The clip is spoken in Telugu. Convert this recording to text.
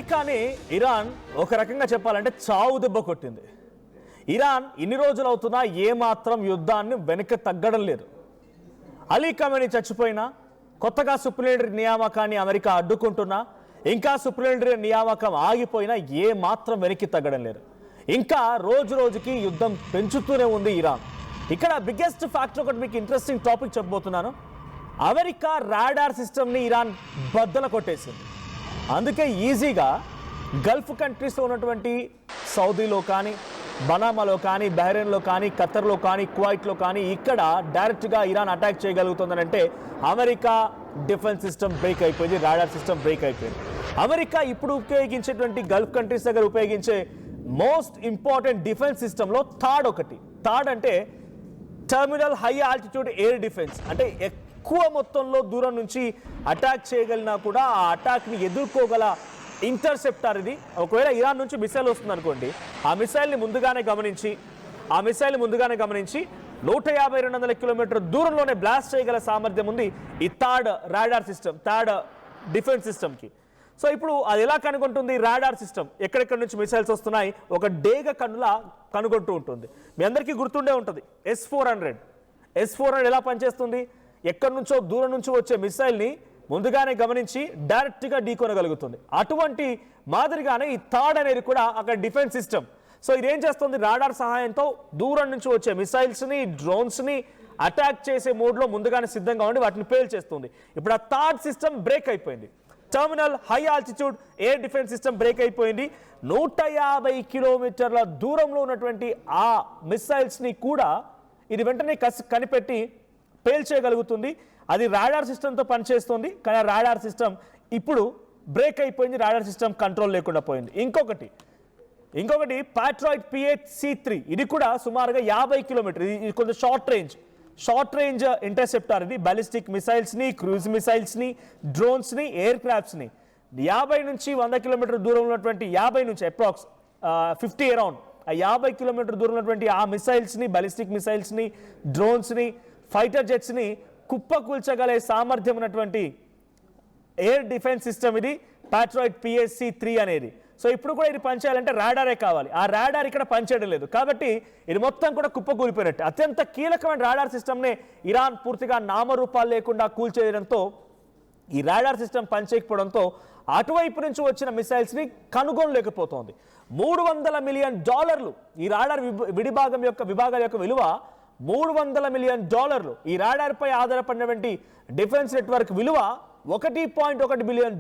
అమెరికాని ఇరాన్ ఒక రకంగా చెప్పాలంటే చావు దెబ్బ కొట్టింది. ఇరాన్ ఇన్ని రోజులు అవుతున్నా ఏమాత్రం యుద్ధాన్ని వెనక్కి తగ్గడం లేదు. అలీ ఖమేనీ చచ్చిపోయినా, కొత్తగా సుప్రీం నియామకాన్ని అమెరికా అడ్డుకుంటున్నా, ఇంకా సుప్రీం నియామకం ఆగిపోయినా ఏమాత్రం వెనక్కి తగ్గడం లేదు. ఇంకా రోజు రోజుకి యుద్ధం పెంచుతూనే ఉంది ఇరాన్. ఇక్కడ బిగ్గెస్ట్ ఫ్యాక్టర్ ఒకటి మీకు ఇంట్రెస్టింగ్ టాపిక్ చెప్పబోతున్నాను. అమెరికా రాడార్ సిస్టమ్ని ఇరాన్ బద్దల కొట్టేసింది. అందుకే ఈజీగా గల్ఫ్ కంట్రీస్లో ఉన్నటువంటి సౌదీలో కానీ, బనామాలో కానీ, బహ్రెయిన్లో కానీ, ఖతర్లో కానీ, కువైట్లో కానీ ఇక్కడ డైరెక్ట్గా ఇరాన్ అటాక్ చేయగలుగుతుందనంటే అమెరికా డిఫెన్స్ సిస్టమ్ బ్రేక్ అయిపోయింది, రాడార్ సిస్టమ్ బ్రేక్ అయిపోయింది. అమెరికా ఇప్పుడు ఉపయోగించేటువంటి గల్ఫ్ కంట్రీస్ దగ్గర ఉపయోగించే మోస్ట్ ఇంపార్టెంట్ డిఫెన్స్ సిస్టంలో థర్డ్ అంటే terminal high altitude air defence. అంటే ఎక్కువ మొత్తంలో దూరం నుంచి అటాక్ చేయగలిగినా కూడా ఆ అటాక్ని ఎదుర్కోగల ఇంటర్సెప్టార్ ఇది. ఒకవేళ ఇరాన్ నుంచి మిసైల్ వస్తుంది అనుకోండి, ఆ మిసైల్ని ముందుగానే గమనించి 150-200 కిలోమీటర్ దూరంలోనే బ్లాస్ట్ చేయగల సామర్థ్యం ఉంది ఈ third radar system, third defence సిస్టమ్కి. సో ఇప్పుడు అది ఎలా కనుగొంటుంది? రాడార్ సిస్టమ్ ఎక్కడెక్కడి నుంచి మిసైల్స్ వస్తున్నాయి ఒక డేగ కన్నులా కనుగొంటూ ఉంటుంది. మీ అందరికీ గుర్తుండే ఉంటుంది S-400 ఎలా పనిచేస్తుంది? ఎక్కడి నుంచో దూరం నుంచి వచ్చే మిసైల్ని ముందుగానే గమనించి డైరెక్ట్గా ఢీకొనగలుగుతుంది. అటువంటి మాదిరిగానే ఈ థర్డ్ అనేది కూడా అక్కడ డిఫెన్స్ సిస్టమ్. సో ఇదేం చేస్తుంది? రాడార్ సహాయంతో దూరం నుంచి వచ్చే మిసైల్స్ని, డ్రోన్స్ని అటాక్ చేసే మోడ్లో ముందుగానే సిద్ధంగా ఉండి వాటిని పేల్చేస్తుంది. ఇప్పుడు ఆ థర్డ్ సిస్టమ్ బ్రేక్ అయిపోయింది. Terminal high altitude air defence system break అయిపోయింది. 150 కిలోమీటర్ల దూరంలో ఉన్నటువంటి ఆ మిసైల్స్ని కూడా ఇది వెంటనే కనిపెట్టి పేల్చేయగలుగుతుంది. అది రాడార్ సిస్టమ్తో పనిచేస్తుంది. కానీ ఆ రాడార్ సిస్టమ్ ఇప్పుడు బ్రేక్ అయిపోయింది, రాడార్ సిస్టమ్ కంట్రోల్ లేకుండా పోయింది. ఇంకొకటి పాట్రాయిడ్ PHC-3 ఇది కూడా సుమారుగా 50 కిలోమీటర్, ఇది కొంచెం షార్ట్ రేంజ్ ఇంటర్సెప్టార్. ఇది బాలిస్టిక్ మిసైల్స్ని, క్రూజ్ మిసైల్స్ని, డ్రోన్స్ని, ఎయిర్ క్రాఫ్ట్స్ని 50 నుంచి 100 కిలోమీటర్ దూరంలో ఉన్నటువంటి 50 నుంచి అప్రాక్స్ 50 అరౌండ్ ఆ 50 కిలోమీటర్ దూరం ఉన్నటువంటి ఆ మిసైల్స్ని, బాలిస్టిక్ మిసైల్స్ని, డ్రోన్స్ని, ఫైటర్ జెట్స్ని కుప్పకూల్చగలే సామర్థ్యం ఉన్నటువంటి ఎయిర్ డిఫెన్స్ సిస్టమ్ ఇది పాట్రాయిడ్ PHC-3 అనేది. సో ఇప్పుడు కూడా ఇది పనిచేయాలంటే రాడారే కావాలి. ఆ రాడార్ ఇక్కడ పనిచేయడం లేదు కాబట్టి ఇది మొత్తం కూడా కుప్పకూలిపోయినట్టు. అత్యంత కీలకమైన రాడార్ సిస్టమ్నే ఇరాన్ పూర్తిగా నామరూపాలు లేకుండా కూల్చేయడంతో, ఈ రాడార్ సిస్టమ్ పనిచేయకపోవడంతో అటువైపు నుంచి వచ్చిన మిసైల్స్ని కనుగొనలేకపోతోంది. $300 మిలియన్ ఈ రాడార్ విభాగాల యొక్క విలువ $300 మిలియన్. ఈ రాడార్పై ఆధారపడినటువంటి డిఫెన్స్ నెట్వర్క్ విలువ $1.1 బిలియన్.